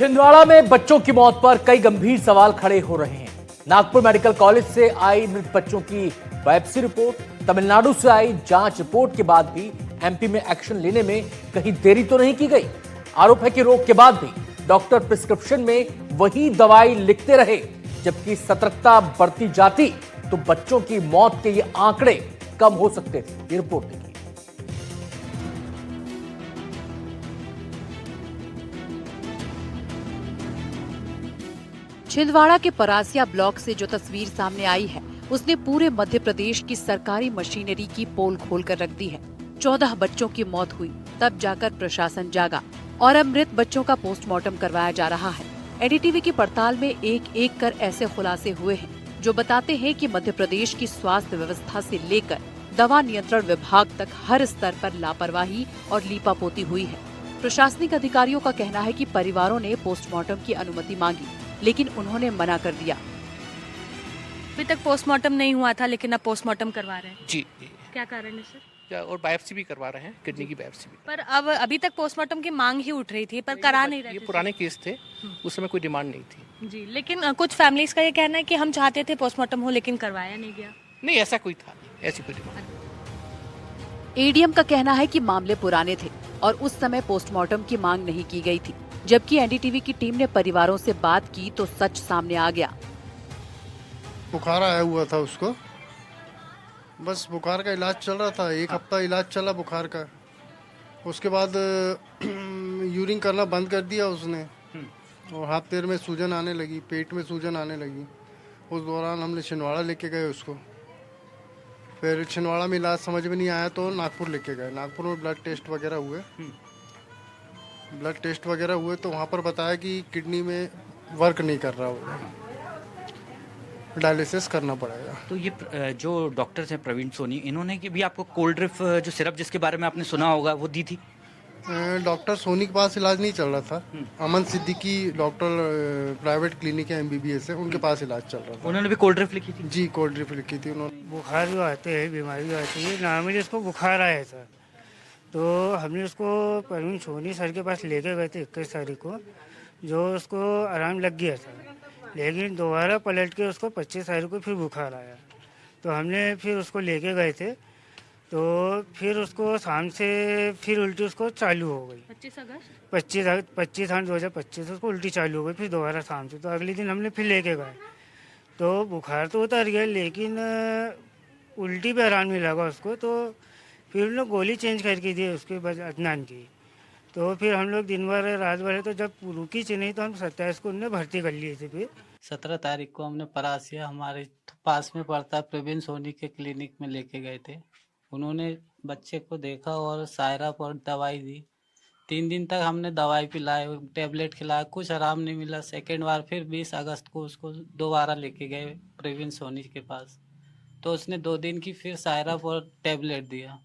छिंदवाड़ा में बच्चों की मौत पर कई गंभीर सवाल खड़े हो रहे हैं। नागपुर मेडिकल कॉलेज से आई मृत बच्चों की बायोप्सी रिपोर्ट, तमिलनाडु से आई जांच रिपोर्ट के बाद भी एमपी में एक्शन लेने में कहीं देरी तो नहीं की गई। आरोप है कि रोग के बाद भी डॉक्टर प्रिस्क्रिप्शन में वही दवाई लिखते रहे, जबकि सतर्कता बरती जाती तो बच्चों की मौत के ये आंकड़े कम हो सकते थे। ये रिपोर्ट देखिए। छिंदवाड़ा के परासिया ब्लॉक से जो तस्वीर सामने आई है, उसने पूरे मध्य प्रदेश की सरकारी मशीनरी की पोल खोल कर रख दी है। 14 बच्चों की मौत हुई, तब जाकर प्रशासन जागा और अब मृत बच्चों का पोस्टमार्टम करवाया जा रहा है। एनडीटीवी की पड़ताल में एक एक कर ऐसे खुलासे हुए हैं जो बताते हैं कि मध्य प्रदेश की स्वास्थ्य व्यवस्था से लेकर दवा नियंत्रण विभाग तक हर स्तर पर लापरवाही और लीपापोती हुई है। प्रशासनिक अधिकारियों का कहना है कि परिवारों ने पोस्टमार्टम की अनुमति मांगी, लेकिन उन्होंने मना कर दिया। अभी तक पोस्टमार्टम नहीं हुआ था, लेकिन अब पोस्टमार्टम करवा रहे हैं। जी क्या कारण है सर? और बायोप्सी भी करवा रहे हैं, किडनी की बायोप्सी भी। पर अब अभी तक पोस्टमार्टम की मांग ही उठ रही थी, पर करा नहीं रहे ये थे। पुराने केस थे, उस समय कोई डिमांड नहीं थी। जी, लेकिन कुछ फैमिलीज का ये कहना है कि हम चाहते थे पोस्टमार्टम हो, लेकिन करवाया नहीं गया। नहीं, ऐसा कोई था नहीं, ऐसी कोई डिमांड। एडीएम का कहना है कि मामले पुराने थे और उस समय पोस्टमार्टम की मांग नहीं की गई थी। जबकि एनडीटीवी की टीम ने परिवारों से बात की तो सच सामने आ गया। बुखार आया हुआ था उसको, बस बुखार का इलाज चल रहा था। एक हफ्ता इलाज चला बुखार का। उसके बाद यूरिन करना बंद कर दिया उसने और हाथ पैर में सूजन आने लगी, पेट में सूजन आने लगी। उस दौरान हमने छिंदवाड़ा लेके गए उसको। फिर छिंदवाड़ा में इलाज समझ में नहीं आया तो नागपुर लेके गए। नागपुर में ब्लड टेस्ट वगैरह हुए तो वहाँ पर बताया कि किडनी में वर्क नहीं कर रहा होगा, डायलिसिस करना पड़ेगा। तो ये जो डॉक्टर्स हैं प्रवीण सोनी, इन्होंने कि भी आपको कोल्ड ड्रिप जो सिरप जिसके बारे में आपने सुना होगा वो दी थी? डॉक्टर सोनी के पास इलाज नहीं चल रहा था। अमन सिद्दीकी डॉक्टर प्राइवेट क्लिनिक है, एमबीबीएस है, उनके पास इलाज चल रहा था। उन्होंने भी कोल्ड ड्रिप लिखी थी? जी, कोल्ड ड्रिप लिखी थी उन्होंने। बुखार जो आते हैं, बीमारी जो आती है, नॉर्मली उसको बुखार आया था तो हमने उसको प्रवीण सोनी सर के पास लेके गए थे 21 तारीख को, जो उसको आराम लग गया था। लेकिन दोबारा पलट के उसको 25 तारीख को फिर बुखार आया तो हमने फिर उसको लेके गए थे। तो फिर उसको शाम से फिर उल्टी उसको चालू हो गई। 25 आठ 2025 उसको उल्टी चालू हो गई फिर दोबारा शाम से। तो अगले दिन हमने फिर लेके गए तो बुखार तो उतर गया, लेकिन उल्टी पे आराम नहीं लगा उसको। तो फिर उन्होंने गोली चेंज करके दी उसके बाद अदनान की। तो फिर हम लोग दिन भर रात भर तो जब रुकी थी नहीं तो हम 27 को उन्हें भर्ती कर लिए थे। फिर 17 तारीख को हमने परासिया हमारे पास में पड़ता प्रवीण सोनी के क्लिनिक में लेके गए थे। उन्होंने बच्चे को देखा और सायरप और दवाई दी। 3 दिन तक हमने दवाई पिलाई, टेबलेट खिलाया, कुछ आराम नहीं मिला। सेकेंड बार फिर 20 अगस्त को उसको दोबारा लेके गए प्रवीण सोनी के पास, तो उसने 2 दिन की फिर सायरप और टेबलेट दिया।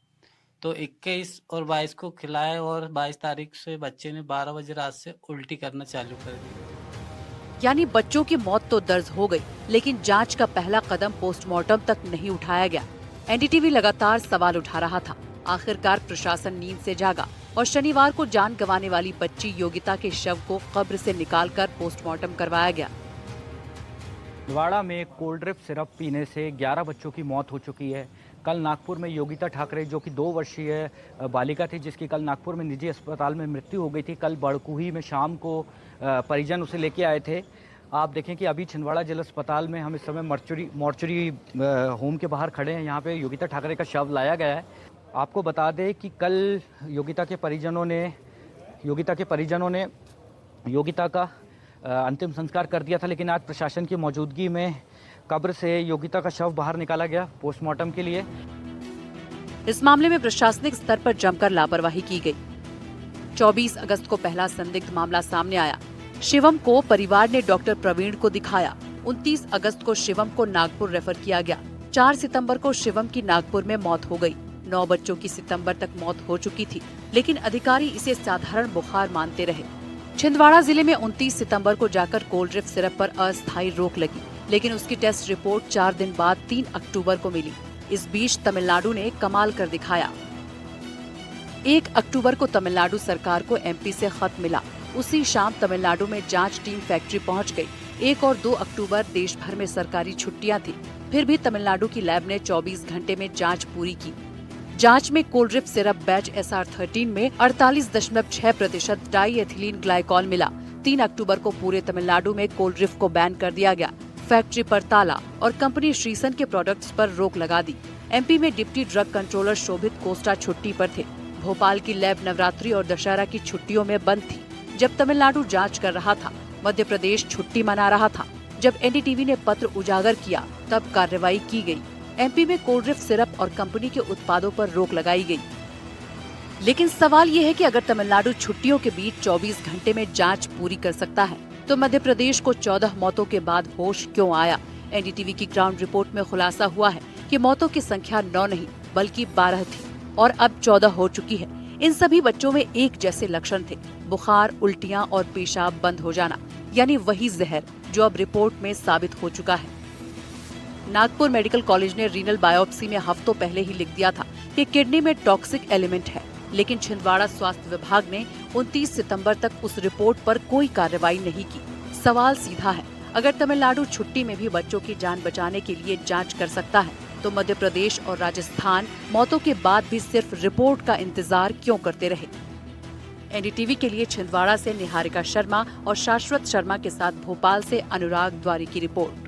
तो 21 और 22 को खिलाया और 22 तारीख से बच्चे ने 12 बजे रात से उल्टी करना चालू कर दी। यानी बच्चों की मौत तो दर्ज हो गई, लेकिन जांच का पहला कदम पोस्टमार्टम तक नहीं उठाया गया। एनडीटीवी लगातार सवाल उठा रहा था। आखिरकार प्रशासन नींद से जागा और शनिवार को जान गंवाने वाली बच्ची योगिता के शव को कब्र से निकालकर पोस्टमार्टम करवाया गया। छिंदवाड़ा में कोल्ड ड्रिप सिरप पीने से 11 बच्चों की मौत हो चुकी है। कल नागपुर में योगिता ठाकरे, जो कि 2 वर्षीय बालिका थी, जिसकी कल नागपुर में निजी अस्पताल में मृत्यु हो गई थी, कल बड़कुही में शाम को परिजन उसे लेके आए थे। आप देखें कि अभी छिंदवाड़ा जिला अस्पताल में हम इस समय मॉर्चरी होम के बाहर खड़े हैं। यहाँ पे योगिता ठाकरे का शव लाया गया है। आपको बता दें कि कल योगिता के परिजनों ने योगिता का अंतिम संस्कार कर दिया था, लेकिन आज प्रशासन की मौजूदगी में कब्र से योगिता का शव बाहर निकाला गया पोस्टमार्टम के लिए। इस मामले में प्रशासनिक स्तर पर जमकर लापरवाही की गई। 24 अगस्त को पहला संदिग्ध मामला सामने आया। शिवम को परिवार ने डॉक्टर प्रवीण को दिखाया। 29 अगस्त को शिवम को नागपुर रेफर किया गया। 4 सितंबर को शिवम की नागपुर में मौत हो गई। 9 बच्चों की सितंबर तक मौत हो चुकी थी, लेकिन अधिकारी इसे साधारण बुखार मानते रहे। छिंदवाड़ा जिले में 29 सितंबर को जाकर कोल्ड ड्रिप सिरप पर अस्थायी रोक लगी, लेकिन उसकी टेस्ट रिपोर्ट 4 दिन बाद 3 अक्टूबर को मिली। इस बीच तमिलनाडु ने कमाल कर दिखाया। 1 अक्टूबर को तमिलनाडु सरकार को एमपी से खत मिला उसी शाम तमिलनाडु में जांच टीम फैक्ट्री पहुंच गई। 1 और 2 अक्टूबर देश भर में सरकारी छुट्टियां थी, फिर भी तमिलनाडु की लैब ने 24 घंटे में जांच पूरी की। जांच में कोल्ड्रिप सिरप बैच SR13 में 48.6% डाईएथिलीन ग्लाइकॉल मिला। 3 अक्टूबर को पूरे तमिलनाडु में कोल्ड्रिप को बैन कर दिया गया। फैक्ट्री पर ताला और कंपनी श्रीसन के प्रोडक्ट्स पर रोक लगा दी। MP में डिप्टी ड्रग कंट्रोलर शोभित कोस्टा छुट्टी पर थे। भोपाल की लैब नवरात्रि और दशहरा की छुट्टियों में बंद थी। जब तमिलनाडु जांच कर रहा था, मध्य प्रदेश छुट्टी मना रहा था। जब NDTV ने पत्र उजागर किया, तब कार्रवाई की गई। MP में कोल्ड्रिप सिरप और कंपनी के उत्पादों पर रोक लगाई गई। लेकिन सवाल ये है कि अगर तमिलनाडु छुट्टियों के बीच 24 घंटे में जांच पूरी कर सकता है, तो मध्य प्रदेश को 14 मौतों के बाद होश क्यों आया? NDTV की ग्राउंड रिपोर्ट में खुलासा हुआ है कि मौतों की संख्या 9 नहीं बल्कि 12 थी और अब 14 हो चुकी है। इन सभी बच्चों में एक जैसे लक्षण थे, बुखार, उल्टियां और पेशाब बंद हो जाना, यानी वही जहर जो अब रिपोर्ट में साबित हो चुका है। नागपुर मेडिकल कॉलेज ने रीनल बायोप्सी में हफ्तों पहले ही लिख दिया था कि किडनी में टॉक्सिक एलिमेंट है, लेकिन छिंदवाड़ा स्वास्थ्य विभाग ने 29 सितंबर तक उस रिपोर्ट पर कोई कार्रवाई नहीं की। सवाल सीधा है, अगर तमिलनाडु छुट्टी में भी बच्चों की जान बचाने के लिए जांच कर सकता है, तो मध्य प्रदेश और राजस्थान मौतों के बाद भी सिर्फ रिपोर्ट का इंतजार क्यों करते रहे? NDTV के लिए छिंदवाड़ा से निहारिका शर्मा और शाश्वत शर्मा के साथ भोपाल से अनुराग द्वारी की रिपोर्ट।